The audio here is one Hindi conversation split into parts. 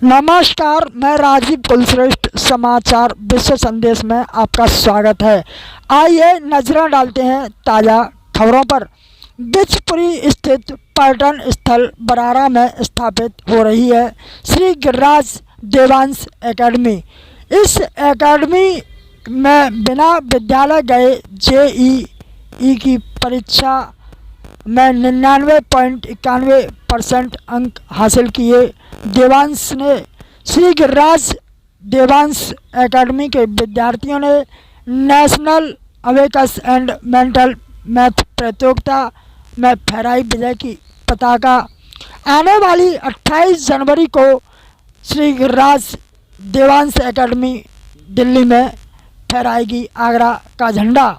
नमस्कार, मैं राजीव कुलश्रेष्ठ समाचार विश्व संदेश में आपका स्वागत है। आइए नजरें डालते हैं ताज़ा खबरों पर। बिचपुरी स्थित पर्यटन स्थल बरारा में स्थापित हो रही है श्री गिरिराज देवांश एकेडमी। इस एकेडमी में बिना विद्यालय गए जेईई की परीक्षा में 99.91% अंक हासिल किए देवांश ने श्री गिरिराज देवांश एकेडमी के विद्यार्थियों ने national abacus and mental math प्रतियोगिता में फहराई विजय की पताका। आने वाली 28 जनवरी को श्री गिरिराज देवांश एकेडमी दिल्ली में फहराएगी आगरा का झंडा।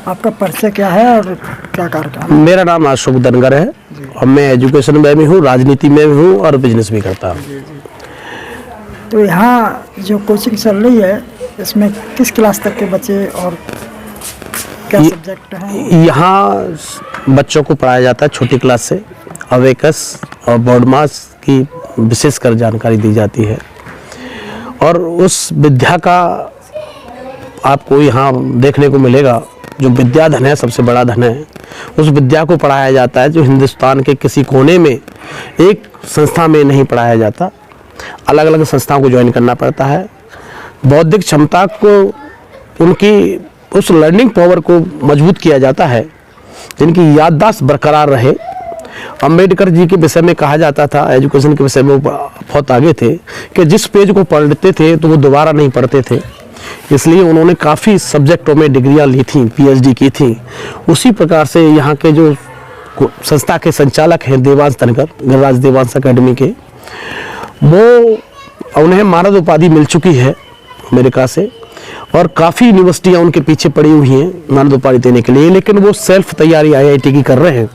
आपका परिचय क्या है और क्या कार्यक्रम? मेरा नाम अशोक दनगर है और मैं एजुकेशन में भी हूँ, राजनीति में भी हूँ और बिजनेस भी करता हूँ। तो यहाँ जो कोचिंग चल रही है इसमें किस क्लास तक के बच्चे और क्या सब्जेक्ट हैं? यहाँ बच्चों को पढ़ाया जाता है छोटी क्लास से अवेकस और बोर्ड मास की विशेषकर जानकारी दी जाती है और उस विद्या का आपको यहाँ देखने को मिलेगा। जो विद्या धन है, सबसे बड़ा धन है, उस विद्या को पढ़ाया जाता है जो हिंदुस्तान के किसी कोने में एक संस्था में नहीं पढ़ाया जाता। अलग अलग संस्थाओं को ज्वाइन करना पड़ता है। बौद्धिक क्षमता को, उनकी उस लर्निंग पावर को मजबूत किया जाता है, जिनकी याददाश्त बरकरार रहे। अम्बेडकर जी के विषय में कहा जाता था, एजुकेशन के विषय में वो बहुत आगे थे कि जिस पेज को पढ़ते थे तो वो दोबारा नहीं पढ़ते थे, इसलिए उन्होंने काफ़ी सब्जेक्टों में डिग्रियां ली थी, पीएचडी की थी। उसी प्रकार से यहाँ के जो संस्था के संचालक हैं देवांश दनगर, गिरिराज देवांश एकेडमी के, वो उन्हें मानद उपाधि मिल चुकी है अमेरिका से और काफ़ी यूनिवर्सिटियाँ उनके पीछे पड़ी हुई हैं मानद उपाधि देने के लिए, लेकिन वो सेल्फ तैयारी आईआईटी की कर रहे हैं।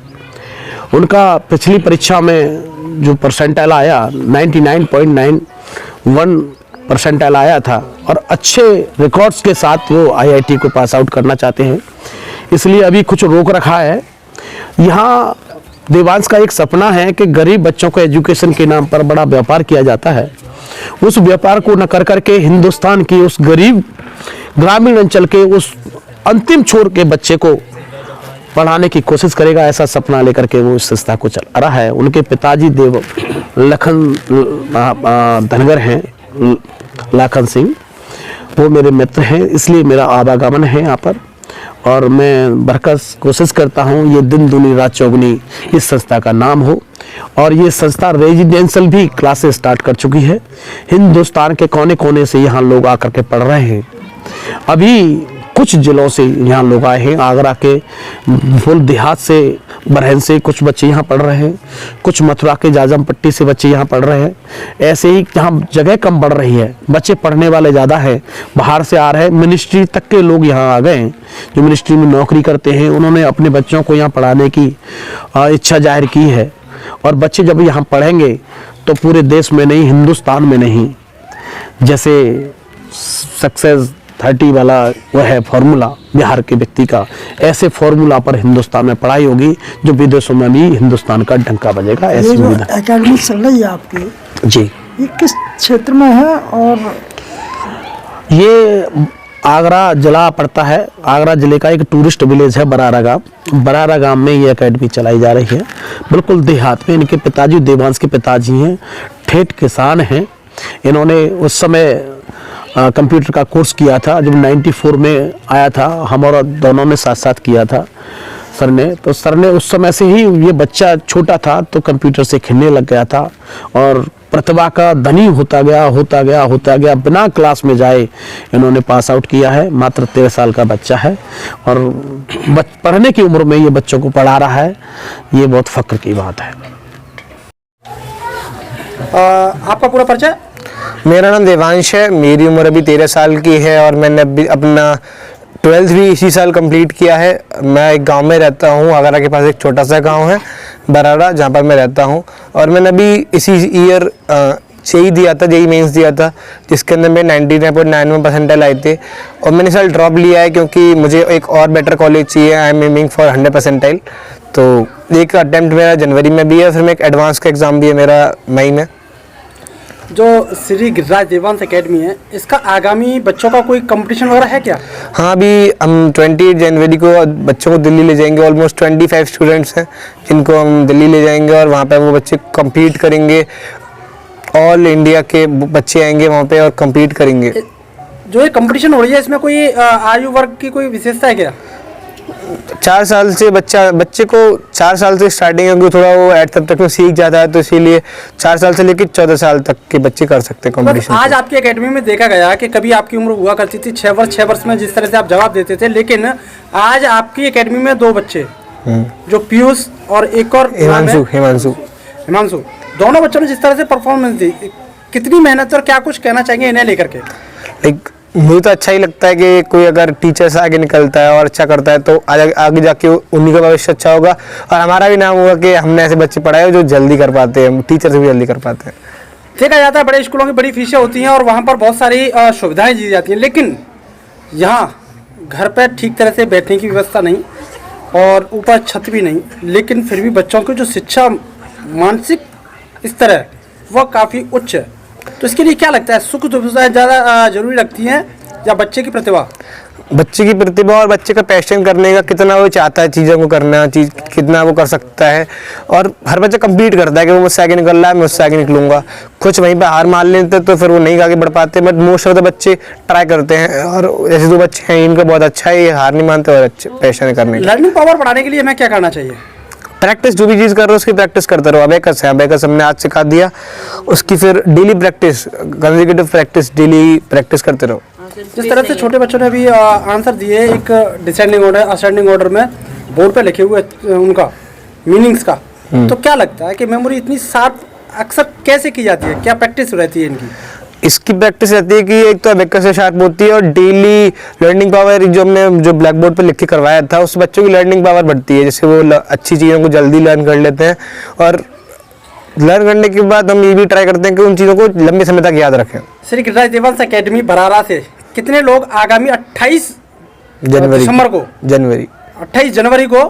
उनका पिछली परीक्षा में जो परसेंटाइल आया 99.91 परसेंटाइल आया था और अच्छे रिकॉर्ड्स के साथ वो आईआईटी को पास आउट करना चाहते हैं, इसलिए अभी कुछ रोक रखा है। यहाँ देवांश का एक सपना है कि गरीब बच्चों को एजुकेशन के नाम पर बड़ा व्यापार किया जाता है। उस व्यापार को न कर करके हिंदुस्तान की उस गरीब ग्रामीण अंचल के उस अंतिम छोर के बच्चे को पढ़ाने की कोशिश करेगा, ऐसा सपना लेकर के वो इस संस्था को चला रहा है। उनके पिताजी देव लखन धनगर हैं, लाखन सिंह, वो मेरे मित्र हैं, इसलिए मेरा आवागमन है यहाँ पर और मैं भरकस कोशिश करता हूँ ये दिन दूनी रात चौगुनी इस संस्था का नाम हो। और ये संस्था रेजिडेंशियल भी क्लासेस स्टार्ट कर चुकी है। हिंदुस्तान के कोने कोने से यहाँ लोग आकर के पढ़ रहे हैं। अभी कुछ जिलों से यहाँ लोग आए हैं, आगरा के फुल देहात से, बरहन से कुछ बच्चे यहाँ पढ़ रहे हैं, कुछ मथुरा के जाजम पट्टी से बच्चे यहाँ पढ़ रहे हैं। ऐसे ही यहाँ जगह कम बढ़ रही है, बच्चे पढ़ने वाले ज़्यादा हैं, बाहर से आ रहे हैं। मिनिस्ट्री तक के लोग यहाँ आ गए हैं, जो मिनिस्ट्री में नौकरी करते हैं, उन्होंने अपने बच्चों को यहाँ पढ़ाने की इच्छा जाहिर की है। और बच्चे जब यहाँ पढ़ेंगे तो पूरे देश में नहीं, हिंदुस्तान में नहीं, जैसे सक्सेस 30 वाला वह है फॉर्मूला बिहार के व्यक्ति का, ऐसे फॉर्मूला पर हिंदुस्तान में पढ़ाई होगी जो विदेशों में भी हिंदुस्तान का डंका बजेगा। ऐसी सुविधा एकेडमी चल रही है आपकी जी, ये किस क्षेत्र में है? और ये आगरा जिला पड़ता है। आगरा जिले का एक टूरिस्ट विलेज है बरारा गांव। बरारा गांव में ये एकेडमी चलाई जा रही है, बिल्कुल देहात में। इनके पिताजी देवांश के पिताजी हैं, ठेठ किसान हैं। इन्होंने उस समय कंप्यूटर का कोर्स किया था जब 94 में आया था, हम और दोनों ने साथ साथ किया था सर ने। तो सर ने उस समय से ही, ये बच्चा छोटा था तो कंप्यूटर से खेलने लग गया था और प्रतिभा का धनी होता गया। बिना क्लास में जाए इन्होंने पास आउट किया है। मात्र 13 साल का बच्चा है और पढ़ने की उम्र में ये बच्चों को पढ़ा रहा है। ये बहुत फक्र की बात है। आपका पूरा परिचय? मेरा नाम देवांश है, मेरी उम्र अभी 13 साल की है और मैंने अभी अपना 12th भी इसी साल कंप्लीट किया है। मैं एक गांव में रहता हूं, आगरा के पास एक छोटा सा गांव है बराड़ा, जहां पर मैं रहता हूं। और मैंने अभी इसी ईयर जेईई दिया था, जेईई मेंस दिया था, जिसके अंदर मेरे 99.91 परसेंटाइल आए थे। और मैंने इस साल ड्रॉप लिया है क्योंकि मुझे एक और बेटर कॉलेज चाहिए। I am aiming for 100 percentile. तो एक अटेम्प्ट मेरा जनवरी में भी है, फिर मैं एक एडवांस का एग्ज़ाम भी है मेरा मई में। जो श्री गिरिराज देवांश एकेडमी है, इसका आगामी बच्चों का कोई कंपटीशन वगैरह है क्या? हाँ, अभी हम 28 जनवरी को बच्चों को दिल्ली ले जाएंगे। ऑलमोस्ट 25 स्टूडेंट्स हैं जिनको हम दिल्ली ले जाएंगे और वहाँ पे वो बच्चे compete करेंगे। ऑल इंडिया के बच्चे आएंगे वहाँ पे और compete करेंगे। जो ये कंपटीशन हो रही है, इसमें कोई आयु वर्ग की कोई विशेषता है क्या? 4 साल से बच्चे को 4 साल से स्टार्टिंग है, थोड़ा वो एट तब तक में सीख जाता है, तो इसीलिए 4 साल से लेकर 14 साल तक के बच्चे कर सकते हैं कंपटीशन। आज आपकी एकेडमी में देखा गया कि कभी आपकी उम्र हुआ करती थी 6 वर्ष में जिस तरह से आप जवाब देते थे, लेकिन आज आपकी एकेडमी में 2 बच्चे, जो पीयूष और एक और हिमांशु, दोनों बच्चों ने जिस तरह से परफॉर्मेंस दी, कितनी मेहनत और क्या कुछ कहना चाहिए इन्हें लेकर के? मुझे तो अच्छा ही लगता है कि कोई अगर टीचर से आगे निकलता है और अच्छा करता है तो आगे जाके उन्हीं का भविष्य अच्छा होगा और हमारा भी नाम होगा कि हमने ऐसे बच्चे पढ़ाए जो जल्दी कर पाते हैं, टीचर से भी जल्दी कर पाते हैं। देखा जाता है बड़े स्कूलों की बड़ी फीसें होती हैं और वहाँ पर बहुत सारी सुविधाएं दी जाती हैं, लेकिन यहाँ घर पर ठीक तरह से बैठने की व्यवस्था नहीं और ऊपर छत भी नहीं, लेकिन फिर भी बच्चों की जो शिक्षा मानसिक स्तर है वह काफ़ी उच्च है। तो इसके लिए क्या लगता है, सुख सुविधाएं ज़्यादा जरूरी लगती हैं या बच्चे की प्रतिभा? बच्चे की प्रतिभा और बच्चे का पैशन करने का, कितना वो चाहता है चीज़ों को करना, कितना वो कर सकता है। और हर बच्चा कम्पीट करता है कि वो मुझसे आगे निकल रहा है, मैं उससे आगे निकलूंगा। कुछ वहीं पे हार मान लेते तो फिर वो नहीं आगे बढ़ पाते, बट मोस्ट ऑफ द बच्चे ट्राई करते हैं। और ऐसे 2 बच्चे हैं, इनका बहुत अच्छा है, ये हार नहीं मानते और अच्छे पैशन करने का। लर्निंग पावर बढ़ाने के लिए हमें क्या करना चाहिए? प्रैक्टिस, जो भी चीज़ कर रहे हो उसकी प्रैक्टिस करते रहो। अबेकस है, अबेकस हमने आज सिखा दिया, उसकी फिर daily practice, consecutive practice, daily practice करते रहो। जिस तरह से छोटे बच्चों ने अभी आंसर दिए एक डिसेंडिंग ऑर्डर, असेंडिंग ऑर्डर में बोर्ड पे लिखे हुए उनका मीनिंग्स का, तो क्या लगता है कि मेमोरी इतनी शार्प अक्सर कैसे की जाती है? क्या प्रैक्टिस रहती है इनकी? इसकी प्रैक्टिस रहती है कि एक तो अबेकस से शार्प होती है और डेली लर्निंग पावर, जो हमने जो ब्लैक बोर्ड पर लिख के करवाया था, उस बच्चों की लर्निंग पावर बढ़ती है, जैसे वो अच्छी चीज़ों को जल्दी लर्न कर लेते हैं। और लर्न करने के बाद हम ये भी ट्राई करते हैं कि उन चीज़ों को लंबे समय तक याद रखें। श्री गिरिराज देवांश एकेडमी बराड़ा से कितने लोग आगामी 28 जनवरी को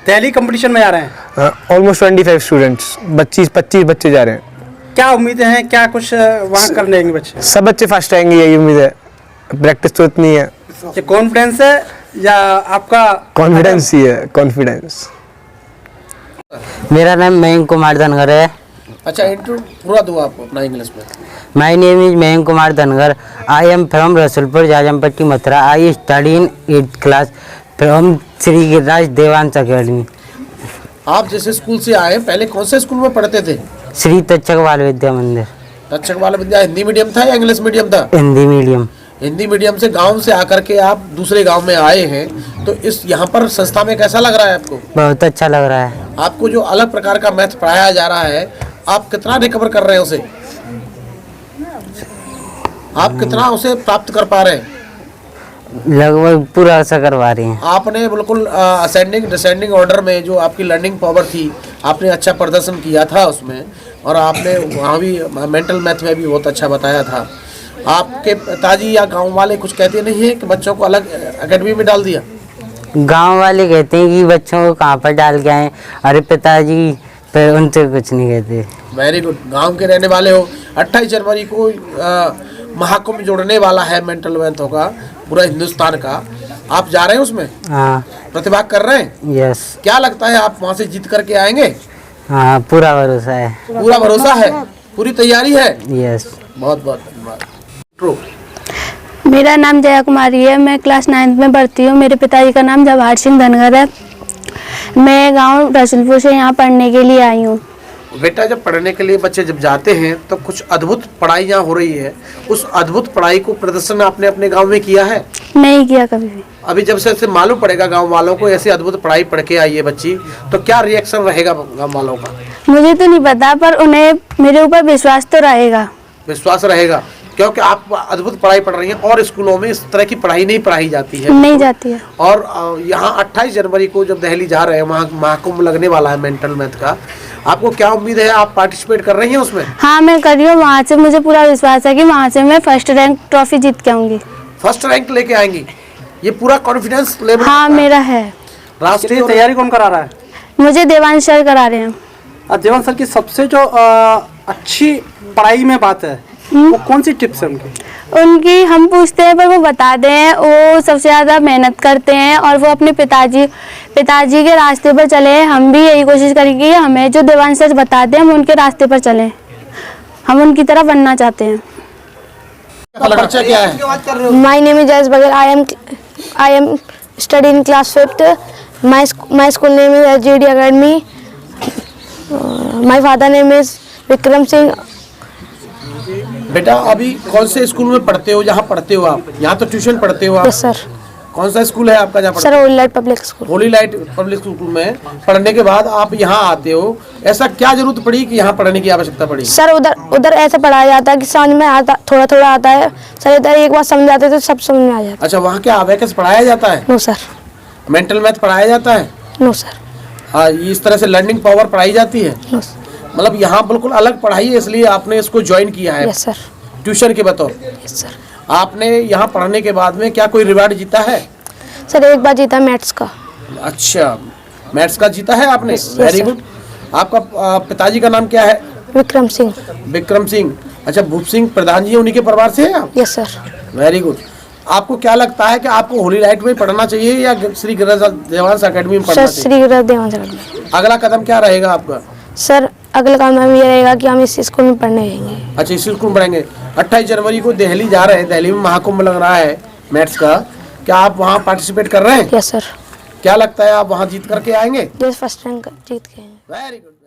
दिल्ली कंपटीशन में आ रहे हैं? ऑलमोस्ट 25 स्टूडेंट्स, 25 बच्चे जा रहे हैं। क्या उम्मीदें हैं, क्या कुछ वहाँ करने आएंगे बच्चे? सब बच्चे फर्स्ट आएंगे, यही उम्मीद है। प्रैक्टिस तो इतनी है। ये कॉन्फिडेंस है या आपका? कॉन्फिडेंस ही है, कॉन्फिडेंस। मेरा नाम मयंक कुमार धनगर है। अच्छा, इंट्रो पूरा दो आप अपना इंग्लिश में। My name is Mayank Kumar Dhangar. I am from Rasulpur Jajampatti Mathura. I study in 8th class from Shri Giriraj Devansh academy. आप जैसे स्कूल से आए, पहले कौन से स्कूल में पढ़ते थे? श्री तक्षक बाल विद्या मंदिर। तक्षक बाल विद्या हिंदी मीडियम था या इंग्लिश मीडियम था? हिंदी मीडियम। हिंदी मीडियम से गांव से आकर के आप दूसरे गांव में आए हैं, तो इस यहाँ पर संस्था में कैसा लग रहा है आपको? बहुत अच्छा लग रहा है। आपको जो अलग प्रकार का मैथ पढ़ाया जा रहा है, आप कितना रिकवर कर रहे हैं उसे? आप कितना उसे प्राप्त कर पा रहे हैं? लगभग पूरा ऐसा करवा रही हैं। आपने बिल्कुल असेंडिंग डिसेंडिंग ऑर्डर में जो आपकी लर्निंग पावर थी, आपने अच्छा प्रदर्शन किया था उसमें, और आपने वहाँ भी मेंटल मैथ में भी बहुत अच्छा बताया था। आपके पिताजी या गांव वाले कुछ कहते नहीं हैं कि बच्चों को अलग एकेडमी में डाल दिया? गांव वाले कहते हैं कि बच्चों को कहाँ पर डाल के आए, अरे पिताजी पर उनसे कुछ नहीं कहते। Very good. गांव के रहने वाले हो। 28 जनवरी को महाकुंभ जोड़ने वाला है मेंटल मैथ होगा पूरा हिंदुस्तान का। आप जा रहे हैं उसमें? हाँ। प्रतिभाग कर रहे हैं? यस। क्या लगता है आप वहाँ से जीत करके आएंगे? हाँ, पूरा भरोसा है। पूरा भरोसा है, पूरी तैयारी है? यस। बहुत बहुत धन्यवाद। ट्रू। मेरा नाम जया कुमारी है। मैं क्लास 9th में पढ़ती हूँ। मेरे पिताजी का नाम जवाहर सिंह धनगर है। मैं गांव रसूलपुर से यहाँ पढ़ने के लिए आई हूँ। बेटा, जब पढ़ने के लिए बच्चे जब जाते हैं तो कुछ अद्भुत पढ़ाई यहाँ हो रही है, उस अद्भुत पढ़ाई को प्रदर्शन आपने अपने गांव में किया है? नहीं किया कभी भी। अभी जब से मालूम पड़ेगा गांव वालों को ऐसी अद्भुत पढ़ाई पढ़ के आई है बच्ची, तो क्या रिएक्शन रहेगा गांव वालों का? मुझे तो नहीं पता, पर उन्हें मेरे ऊपर विश्वास तो रहेगा। विश्वास रहेगा क्योंकि आप अद्भुत पढ़ाई पढ़ रही हैं और स्कूलों में इस तरह की पढ़ाई नहीं पढ़ाई जाती है। नहीं जाती है। और यहाँ 28 जनवरी को जब दिल्ली जा रहे हैं, वहाँ महाकुंभ लगने वाला है मेंटल मैथ का, आपको क्या उम्मीद है? आप पार्टिसिपेट कर रही हैं उसमें? हाँ, मैं कर रही हूँ। वहाँ से मुझे पूरा विश्वास है कि वहाँ से मैं फर्स्ट रैंक ट्रॉफी जीत के आऊंगी। फर्स्ट रैंक लेके आएंगी, ये पूरा कॉन्फिडेंस लेवल? हाँ, मेरा है। राष्ट्रीय तैयारी कौन करा रहा है? मुझे देवांश सर करा रहे हैं। देवांश सर की सबसे जो अच्छी पढ़ाई में बात है वो कौन सी टिप्स है उनकी हम पूछते हैं पर वो बताते हैं। वो सबसे ज़्यादा मेहनत करते हैं और वो अपने पिताजी के रास्ते पर चले। हम भी यही कोशिश करेंगे कि हमें जो देवांश सर बताते हैं हम उनके रास्ते पर चलें। हम उनकी तरह बनना चाहते हैं। परिचय क्या है? My name is Jayas Bagal. I am studying class 5th. My school name is SJD Academy. My father name is Vikram Singh. बेटा अभी कौन से स्कूल में पढ़ते हो? जहाँ पढ़ते हो आप, यहाँ तो ट्यूशन पढ़ते हो आप? Yes sir. कौन सा स्कूल है आपका जहाँ Sir, पढ़ते Holy Light Public School. हो? होली लाइट पब्लिक स्कूल में पढ़ने के बाद आप यहाँ आते हो, ऐसा क्या जरूरत पड़ी कि यहाँ पढ़ने की आवश्यकता पड़ी? सर उधर ऐसा पढ़ाया जाता है कि समझ में आता, थोड़ा थोड़ा आता है। सर इधर एक बार समझाते तो सब समझ में आ जाता अच्छा, वहाँ क्या अबेकस पढ़ाया जाता है? है। No sir. मेंटल मैथ पढ़ाया जाता है? No sir. हाँ, इस तरह से लर्निंग पावर पढ़ाई जाती है? No sir. मतलब यहाँ बिल्कुल अलग पढ़ाई है, इसलिए आपने इसको ज्वाइन किया है यस सर। ट्यूशन के बतौर। Yes sir. आपने यहाँ पढ़ने के बाद में क्या कोई रिवार्ड जीता है? सर एक बार जीता मैथ्स का। अच्छा, मैथ्स का जीता है आपने? Yes, very sir. गुड। आपका पिताजी का नाम क्या है? विक्रम सिंह। विक्रम सिंह। अच्छा, भूप सिंह प्रधान जी उन्हीं के परिवार से हैं आप? Yes sir. Very good. आपको क्या लगता है कि आपको होली लाइट में पढ़ना चाहिए या श्री गिरिराज देवांश अकेडमी में सर पढ़ना चाहिए? श्री गिरिराज देवांश अकेडमी। अगला कदम क्या रहेगा आपका? सर अगला काम हमें ये रहेगा कि हम इस स्कूल में पढ़ने जाएंगे। अच्छा, इस स्कूल में पढ़ेंगे। 28 जनवरी को दिल्ली जा रहे हैं, दिल्ली में महाकुंभ लग रहा है मैथ्स का, क्या आप वहाँ पार्टिसिपेट कर रहे हैं? Yes sir. क्या लगता है आप वहाँ जीत करके आएंगे? यस, फर्स्ट रैंक जीत के। Very good.